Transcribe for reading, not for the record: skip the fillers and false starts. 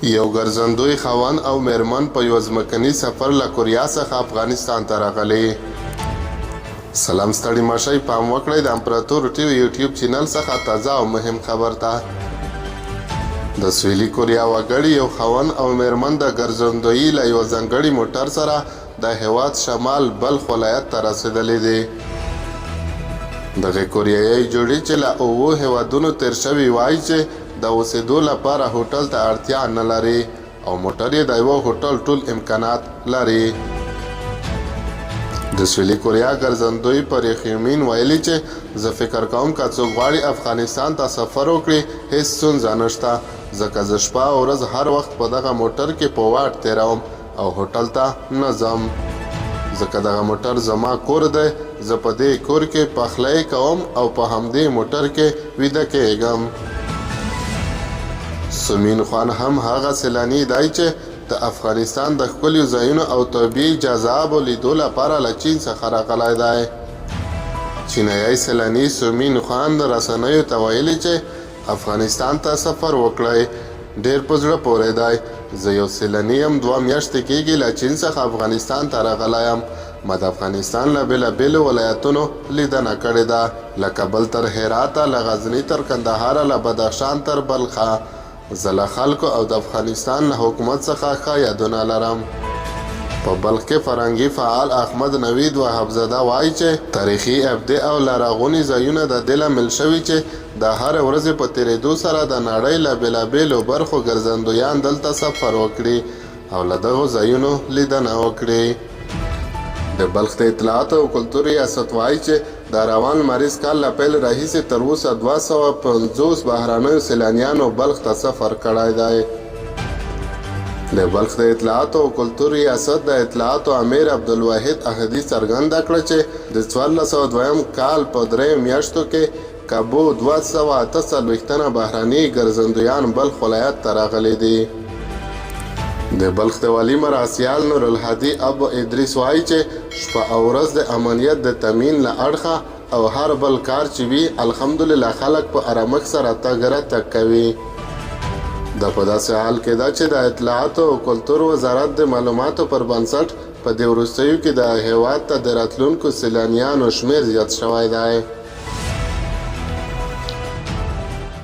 یو ګرځندوی خاوند او میرمن په یو ځمکني سفر له کوریا څخه افغانستان ته راغلي. سلام ستړي مشئ، پام وکړئ د امپراتور ټي وي یوټیوب چینل څخه تازه او مهم خبر ته. د سویلي کوریا وګړي یو خاوند او میرمن د ګرځندوی له یو ځانګړي موټر سره د هېواد شمال بلخ ولایت ته رسېدلي دي. دغه کوریایي جوړې چې له 7 هېوادونو تېر شوي وایي چې د اوسېدو لپاره هوټل ته اړتیا نه لري او موټر یې د یوه هوټل ټول امکانات لري. د سویلي کوریا ګرځندوی پر یخیمین ویلي چې زه فکر کوم که څوک غواړي افغانستان ته سفر وکړي هیڅ ستونزه نشته، ځکه زه شپه او ورځ هر وخت په دغه موټر کې په واټ تېروم او هوټل ته نه ځم، ځکه دغه موټر زما کور دی. زه په دې کور کې پخلی کوم او په همدې موټر کې ویده کېږم. سمین خان هم هغه سیلانی دی چې د افغانستان د ښکلیو ځایونو او طبیعي جذابو لیدو لپاره له چین څخه راغلی دی. چینایي سیلانی سمین خان د رسنیو ته ویلي چې افغانستان ته سفر وکړی ډېر په زړه پورې دی. زه یو سیلانی یم، 2 میاشتې کېږي له چین څخه افغانستان ته راغلی یم. ما د افغانستان له بېلابېلو ولایتونو لیدنه کړې ده، له کابل تر هراته، له غزني تر کندهاره، له بدخشان تر بلخه. زه له خلکو او د افغانستان له حکومت څخه ښه یادونه لرم. په بلخ کې فرهنګي فعال احمد نوید وهابزاده وایي چې تاریخي ابدي او لرغوني ځایونه د دې لامل شوي چې د هرې ورځې په تېرېدو سره د نړۍ له بېلابېلو برخو ګرځندویان دلته سفر وکړي او له دغو ځایونو لیدنه وکړي. د بلخ د اطلاعاتو او کلتور ریاست وایي چې د روان لمریز کال له پیل راهیسې تر اوسه 250 بهرنیو سیلانیانو بلخ ته سفر کړی دی. د بلخ د اطلاعاتو او کلتور ریاست د اطلاعاتو امیر عبدالواحد احدي څرګنده کړه چې د 1402 کال په 3 میاشتو کې کابو 248 بهرني ګرځندویان بلخ ولایت ته راغلي دي. د بلخ د والي مراسیال نور الهادي ابو ادریس وایي چې شپه او ورځ د امنیت د تامین له اړخه او هر بل کار چې وي الحمدلله خلک په ارامښت سره تګ راتګ کوي. دا په داسې حال کې ده چې د اطلاعاتو او کلتور وزارت د معلوماتو پر بنسټ په دې وروستیو کې د هېواد ته د راتلونکو سیلانیانو شمیر زیات شوی دی.